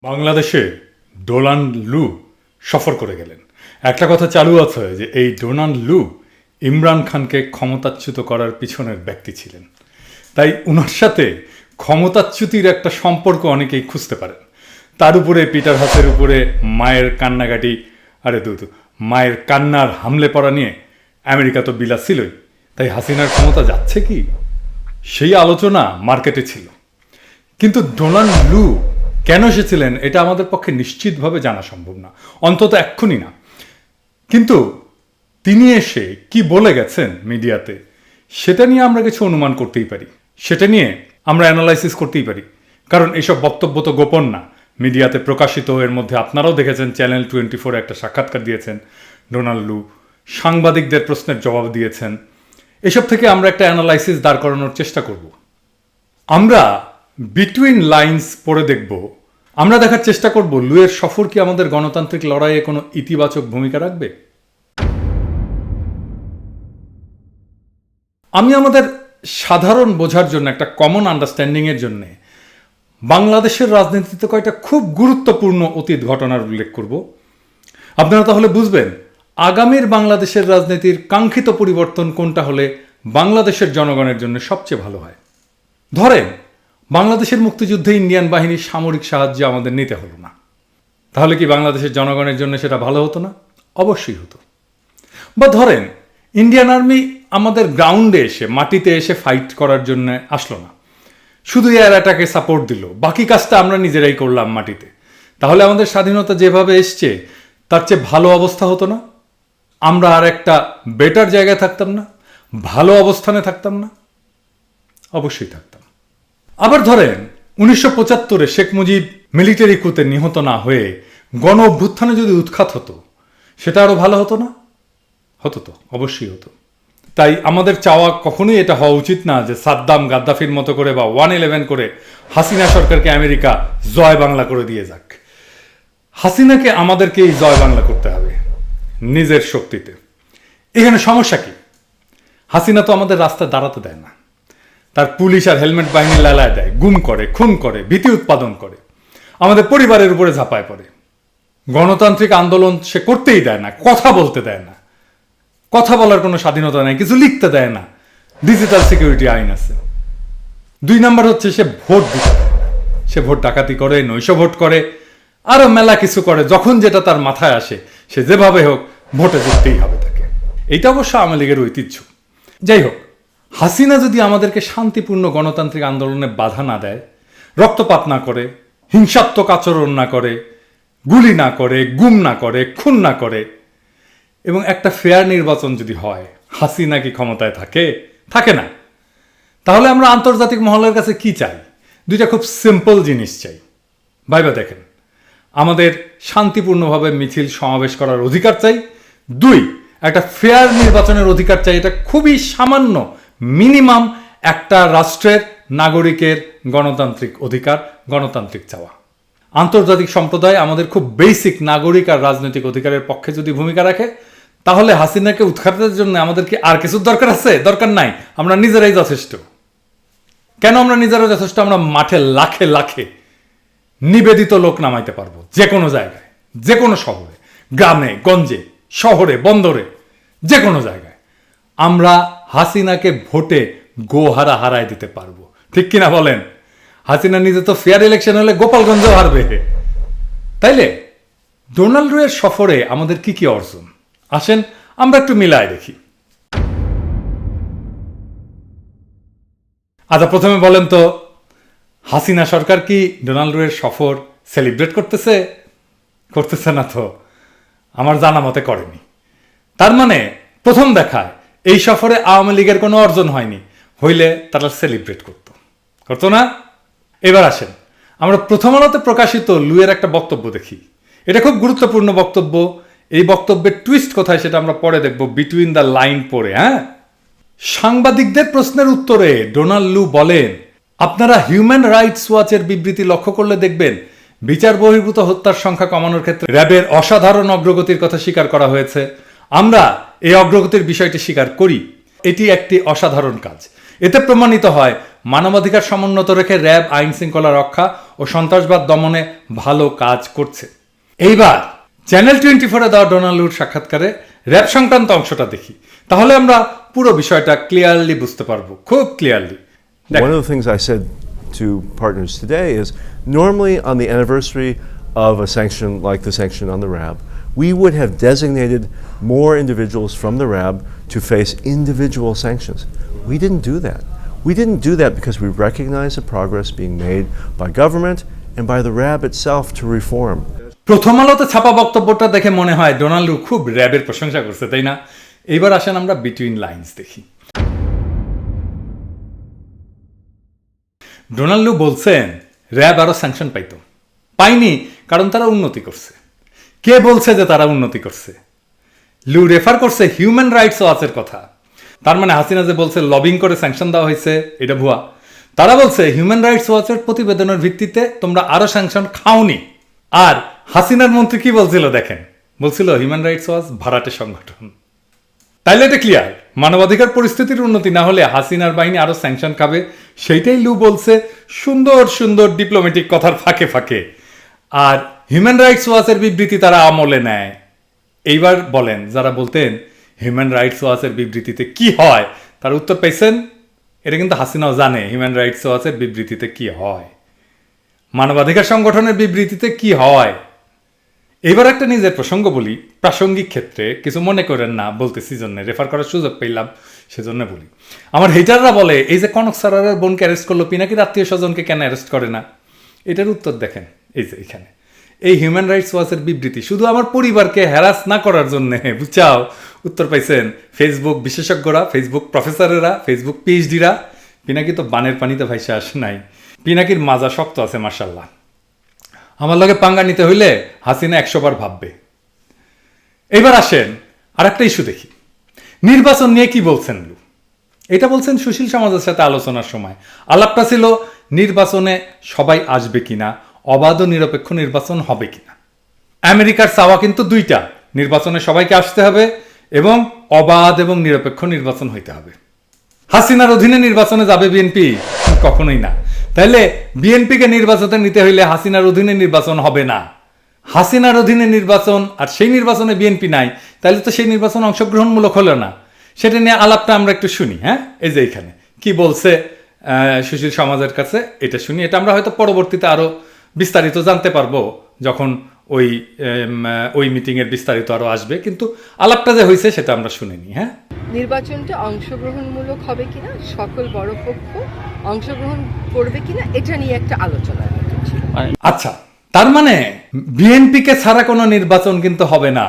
বাংলাদেশে ডোনাল্ড লু সফর করে গেলেন। একটা কথা চালু আছে যে এই ডোনাল্ড লু ইমরান খানকে ক্ষমতাচ্যুত করার পিছনের ব্যক্তি ছিলেন। তাই উনার সাথে ক্ষমতাচ্যুতির একটা সম্পর্ক অনেকেই খুঁজতে পারেন। তার উপরে পিটার হাসের উপরে মায়ের কান্নাকাটি, মায়ের কান্নার হামলে পড়া নিয়ে আমেরিকা তো বিলা ছিলই। তাই হাসিনার ক্ষমতা যাচ্ছে কি, সেই আলোচনা মার্কেটে ছিল। কিন্তু ডোনাল্ড লু কেন এসেছিলেন এটা আমাদের পক্ষে নিশ্চিতভাবে জানা সম্ভব না, অন্তত এক্ষুনি না। কিন্তু তিনি এসে কি বলে গেছেন মিডিয়াতে, সেটা নিয়ে আমরা কিছু অনুমান করতেই পারি, সেটা নিয়ে আমরা অ্যানালাইসিস করতেই পারি। কারণ এইসব বক্তব্য তো গোপন না, মিডিয়াতে প্রকাশিত। এর মধ্যে আপনারাও দেখেছেন, চ্যানেল 24 একটা সাক্ষাৎকার দিয়েছেন ডোনাল্ড লু, সাংবাদিকদের প্রশ্নের জবাব দিয়েছেন। এসব থেকে আমরা একটা অ্যানালাইসিস দাঁড় করানোর চেষ্টা করব। আমরা বিটুইন লাইন্স পড়ে দেখব, আমরা দেখার চেষ্টা করব লুয়ের সফর কি আমাদের গণতান্ত্রিক লড়াইয়ে কোনো ইতিবাচক ভূমিকা রাখবে। আমি আমাদের সাধারণ বোঝার জন্য, একটা কমন আন্ডারস্ট্যান্ডিংয়ের জন্য বাংলাদেশের রাজনীতিতে কয়েকটা খুব গুরুত্বপূর্ণ অতীত ঘটনার উল্লেখ করব। আপনারা তাহলে বুঝবেন আগামীর বাংলাদেশের রাজনীতির কাঙ্ক্ষিত পরিবর্তন কোনটা হলে বাংলাদেশের জনগণের জন্য সবচেয়ে ভালো হয়। ধরেন বাংলাদেশের মুক্তিযুদ্ধে ইন্ডিয়ান বাহিনীর সামরিক সাহায্য আমাদের নিতে হলো না, তাহলে কি বাংলাদেশের জনগণের জন্য সেটা ভালো হতো না? অবশ্যই হতো। বা ধরেন ইন্ডিয়ান আর্মি আমাদের গ্রাউন্ডে এসে, মাটিতে এসে ফাইট করার জন্য আসলো না, শুধু এয়ার অ্যাটাকে সাপোর্ট দিল, বাকি কাজটা আমরা নিজেরাই করলাম মাটিতে, তাহলে আমাদের স্বাধীনতা যেভাবে এসছে তার চেয়ে ভালো অবস্থা হতো না? আমরা আর একটা বেটার জায়গায় থাকতাম না? ভালো অবস্থানে থাকতাম না? অবশ্যই থাকতাম। আবার ধরেন 1975 শেখ মুজিব মিলিটারি কুতে নিহত না হয়ে গণ অভ্যুত্থানে যদি উৎখাত হতো, সেটা আরো ভালো হতো না? হতো তো, অবশ্যই হতো। তাই আমাদের চাওয়া কখনোই এটা হওয়া উচিত না যে সাদ্দাম গাদ্দাফির মতো করে বা 111 করে হাসিনা সরকারকে আমেরিকা জয় বাংলা করে দিয়ে যাক। হাসিনাকে আমাদেরকে এই জয় বাংলা করতে হবে নিজের শক্তিতে। এখানে সমস্যা কি? হাসিনা তো আমাদের রাস্তায় দাঁড়াতে দেয় না, তার পুলিশ আর হেলমেট বাহিনী লালায় দেয়, গুম করে, খুন করে, ভীতি উৎপাদন করে, আমাদের পরিবারের উপরে ঝাঁপায় পড়ে। গণতান্ত্রিক আন্দোলন সে করতেই দেয় না, কথা বলতে দেয় না, কথা বলার কোনো স্বাধীনতা নেই, কিছু লিখতে দেয় না। ডিজিটাল সিকিউরিটি আইন আছে। 2 নাম্বার হচ্ছে সে ভোট দিতে দেয় না, সে ভোট ডাকাতি করে, নৈশ ভোট করে, আরো মেলা কিছু করে। যখন যেটা তার মাথায় আসে সে যেভাবে হোক ভোটে জিততেই হবে তাকে। এইটা অবশ্য আওয়ামী লীগের ঐতিহ্য। যাই হোক, হাসিনা যদি আমাদেরকে শান্তিপূর্ণ গণতান্ত্রিক আন্দোলনে বাধা না দেয়, রক্তপাত না করে, হিংসাত্মক আচরণ না করে, গুলি না করে, গুম না করে, খুন না করে, এবং একটা ফেয়ার নির্বাচন যদি হয়, হাসিনা কি ক্ষমতায় থাকে? থাকে না। তাহলে আমরা আন্তর্জাতিক মহলের কাছে কি চাই? 2টা খুব সিম্পল জিনিস চাই। ভাইবা দেখেন, আমাদের শান্তিপূর্ণভাবে মিছিল সমাবেশ করার অধিকার চাই। 2, একটা ফেয়ার নির্বাচনের অধিকার চাই। এটা খুবই সামান্য, মিনিমাম একটা রাষ্ট্রের নাগরিকের গণতান্ত্রিক অধিকার, গণতান্ত্রিক চাওয়া। আন্তর্জাতিক সম্প্রদায় আমাদের খুব বেসিক নাগরিক আর রাজনৈতিক অধিকারের পক্ষে যদি ভূমিকা রাখে, তাহলে হাসিনাকে উৎখাতের জন্য আমাদের কি আর কিছুর দরকার আছে? দরকার নাই। আমরা নিজেরাই যথেষ্ট। কেন আমরা নিজেরাই যথেষ্ট? আমরা মাঠে লাখে লাখে নিবেদিত লোক নামাইতে পারবো, যে কোনো জায়গায়, যে কোনো শহরে, গ্রামে গঞ্জে, শহরে বন্দরে, যে কোনো জায়গায় আমরা হাসিনাকে ভোটে গোহারা হারায় দিতে পারবো। ঠিক কিনা বলেন? হাসিনা নিজে তো ফেয়ার ইলেকশন হলে গোপালগঞ্জও হারবে। তাইলে ডোনাল্ড লুয়ের সফরে আমাদের কি কি অর্জন, আসেন আমরা একটু মিলায় দেখি। আচ্ছা, প্রথমে বলেন তো, হাসিনা সরকার কি ডোনাল্ড লুয়ের সফর সেলিব্রেট করতেছে? করতেছে না তো, আমার জানা মতে করেনি। তার মানে প্রথম দেখায় এই সফরে আওয়ামী লীগের কোনো অর্জন হয়নি, হইলে তারা সেলিব্রেট করতো না? এবার আসেন আমরা প্রথম আলোতে প্রকাশিত লুয়ের একটা বক্তব্য দেখি। এটা খুব গুরুত্বপূর্ণ বক্তব্য। এই বক্তব্যের টুইস্ট কোথায় সেটা আমরা পরে দেখব, বিটুইন দ্য লাইন পড়ে। সাংবাদিকদের প্রশ্নের উত্তরে ডোনাল্ড লু বলেন, আপনারা হিউম্যান রাইটস ওয়াচের বিবৃতি লক্ষ্য করলে দেখবেন বিচার বহির্ভূত হত্যার সংখ্যা কমানোর ক্ষেত্রে র্যাবের অসাধারণ অগ্রগতির কথা স্বীকার করা হয়েছে। আমরা এই অগ্রগতির বিষয়টি স্বীকার করি। এটি একটি অসাধারণ কাজ। এতে প্রমাণিত হয় মানবাধিকার সমুন্নত রেখে র্যাব আইন শৃঙ্খলা রক্ষা ও সন্ত্রাসবাদ দমনে ভালো কাজ করছে। এইবার চ্যানেল 24-এ দেওয়া ডোনাল্ড সাক্ষাৎকারে র্যাব সংক্রান্ত অংশটা দেখি, তাহলে আমরা পুরো বিষয়টা ক্লিয়ারলি বুঝতে পারবো, খুব clearly. One of the things I said to partners today is normally on the anniversary of a sanction like the sanction on the RAB, we would have designated more individuals from the RAB to face individual sanctions. We didn't do that. We didn't do that because we recognize the progress being made by government and by the RAB itself to reform. প্রথম আলোতে ছাপা বক্তব্যটা দেখে মনে হয় Donald খুব র্যাবের প্রশংসা করছে, তাই না? এবার আসেন আমরা বিটুইন লাইনস দেখি। ডোনাল্ড বলছেন র্যাব আরো স্যাংশন পায়নি কারণ তারা উন্নতি করছে। কে বলছে যে তারা উন্নতি করছে? লু রেফার করছে হিউম্যান রাইটস ওয়াচের কথা। তার মানে হাসিনা যে বলছে লবিং করে স্যাংশন দেওয়া হয়েছে, এটা ভুয়া। তারা বলছে হিউম্যান রাইটস ওয়াচের প্রতিবেদনের ভিত্তিতে তোমরা আরো স্যাংশন খাওনি। আর হাসিনার মন্ত্রী কি বলছিল দেখেন, বলছিল হিউম্যান রাইটস ওয়াচ ভাড়াটে সংগঠন। তাইলে এটা ক্লিয়ার, মানবাধিকার পরিস্থিতির উন্নতি না হলে হাসিনার বাহিনী আরো স্যাংশন খাবে, সেইটাই লু বলছে সুন্দর সুন্দর ডিপ্লোম্যাটিক কথার ফাঁকে ফাঁকে। আর হিউম্যান রাইটস ওয়াচের বিবৃতি তারা আমলে নেয়। এইবার বলেন, যারা বলতেন হিউম্যান রাইটস ওয়াচের বিবৃতিতে কি হয় তার উত্তর পাইছেন? এটা কিন্তু হাসিনাও জানে হিউম্যান রাইটস ওয়াচের বিবৃতিতে কি হয়, মানবাধিকার সংগঠনের বিবৃতিতে কি হয়। এবার একটা নিজের প্রসঙ্গ বলি, প্রাসঙ্গিক ক্ষেত্রে কিছু মনে করেন না, বলতেছি জন্য রেফার করার সুযোগ পেলাম সেজন্য বলি। আমার হেটাররা বলে এই যে কনক সারারের বোনকে অ্যারেস্ট করলো, পিনাকির আত্মীয় স্বজনকে কেন অ্যারেস্ট করে না? এটার উত্তর দেখেন এই যে এখানে। এই হিউম্যান রাইটস ওয়াচের বিবৃতি শুধু আমার পরিবারকে হ্যারাস না করার জন্য, বুঝছাও? উত্তর পাইছেন ফেসবুক বিশেষজ্ঞরা, ফেসবুক প্রফেসরেরা, ফেসবুক পিএইচডিরা। পিনাকি তো বানের পানিতে ভাইসে আসে নাই, পিনাকির মাজা শক্ত আছে মাশাল্লাহ। আমার লগে পাঙ্গা নিতে হইলে হাসিনা 100 বার ভাববে। এবার আসেন আর একটা ইস্যু দেখি, নির্বাচন নিয়ে কি বলছেন লু? এটা বলছেন সুশীল সমাজের সাথে আলোচনার সময়। আলাপটা ছিল নির্বাচনে সবাই আসবে কিনা, অবাধ ও নিরপেক্ষ নির্বাচন হবে কিনা। আমেরিকার চাওয়া কিন্তু দুইটা, নির্বাচনে সবাইকে আসতে হবে এবং অবাধ এবং নিরপেক্ষ নির্বাচন হইতে হবে। হাসিনার অধীনে নির্বাচনে যাবে বিএনপি? কখনোই না। তাইলে বিএনপিকে নির্বাচনে নিতে হইলে হাসিনার অধীনে নির্বাচন হবে না। হাসিনার অধীনে নির্বাচন আর সেই নির্বাচনে বিএনপি নাই, তাহলে তো সেই নির্বাচন অংশগ্রহণমূলক হলো না। সেটা নিয়ে আলাপটা আমরা একটু শুনি। হ্যাঁ, এই যে এখানে কি বলছে সুশীল সমাজের কাছে, এটা শুনি। এটা আমরা হয়তো পরবর্তীতে আরো বিস্তারিত জানতে পারবো যখন ওই মিটিংয়ের বিস্তারিত আরো আসবে, কিন্তু আলাপটা যে হয়েছে সেটা আমরা শুনিনি। হ্যাঁ, নির্বাচনটা অংশগ্রহণমূলক হবে কিনা, সকল বড় পক্ষ অংশগ্রহণ করবে কিনা, এটা নিয়ে একটা আলোচনার মতো ছিল। আচ্ছা, তার মানে বিএনপিকে ছাড়া কোনো নির্বাচন কিন্তু হবে না।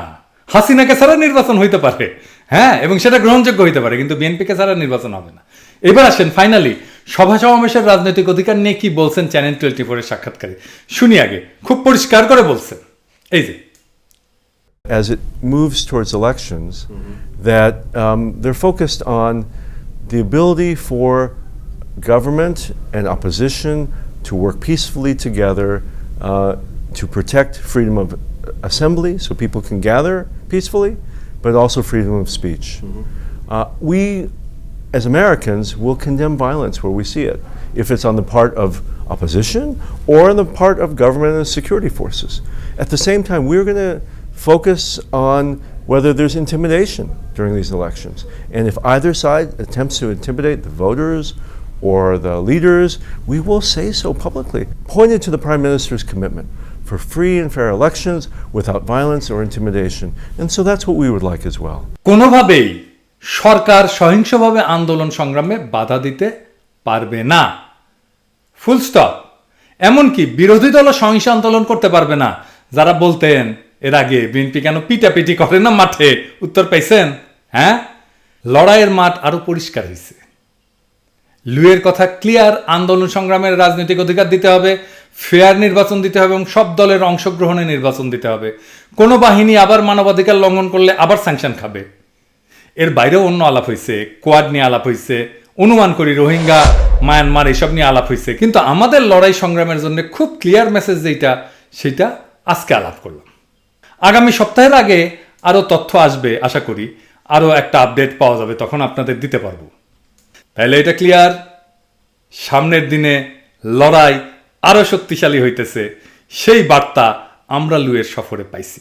হাসিনাকে ছাড়া নির্বাচন হইতে পারে, হ্যাঁ, এবং সেটা গ্রহণযোগ্য হইতে পারে, কিন্তু বিএনপিকে ছাড়া নির্বাচন হবে না। এবার আসেন ফাইনালি সভা সমাবেশের রাজনৈতিক অধিকার নিয়ে কি বলছেন চ্যানেল 24-এর সাক্ষাৎকারে, শুনি আগে। খুব পরিষ্কার করে বলছেন, এই যে as it moves towards elections, that they're focused on the ability for government and opposition to work peacefully together to protect freedom of assembly so people can gather peacefully, but also freedom of speech. We, as Americans, will condemn violence where we see it, if it's on the part of opposition or on the part of government and security forces. At the same time, we're going to focus on whether there's intimidation during these elections. And if either side attempts to intimidate the voters or the leaders, we will say so publicly, pointed to the Prime Minister's commitment for free and fair elections without violence or intimidation. And so that's what we would like as well. কোনোভাবেই সরকার সহিংসভাবে আন্দোলন সংগ্রামে বাধা দিতে পারবে না, full stop. এমনকি বিরোধী দলও সহিংস আন্দোলন করতে পারবে না। যারা বলতেন এর আগে বিএনপি কেন পিটাপিটি করে না মাঠে, উত্তর পাইছেন? হ্যাঁ, লড়াইয়ের মাঠ আরো পরিষ্কার হয়েছে। লুয়ের কথা ক্লিয়ার, আন্দোলন সংগ্রামের রাজনৈতিক অধিকার দিতে হবে, ফেয়ার নির্বাচন দিতে হবে এবং সব দলের অংশগ্রহণে নির্বাচন দিতে হবে। কোনো বাহিনী আবার মানবাধিকার লঙ্ঘন করলে আবার স্যাংশন খাবে। এর বাইরেও অন্য আলাপ হয়েছে, কোয়াড নিয়ে আলাপ হয়েছে, অনুমান করি রোহিঙ্গা, মায়ানমার, এসব নিয়ে আলাপ হয়েছে। কিন্তু আমাদের লড়াই সংগ্রামের জন্য খুব ক্লিয়ার মেসেজ যেটা, সেটা আজকে আলাপ করলাম। আগামী সপ্তাহের আগে আরও তথ্য আসবে, আশা করি আরও একটা আপডেট পাওয়া যাবে, তখন আপনাদের দিতে পারবো। তাহলে এটা ক্লিয়ার, সামনের দিনে লড়াই আরো শক্তিশালী হইতেছে, সেই বার্তা আমরা লুয়ের সফরে পাইছি।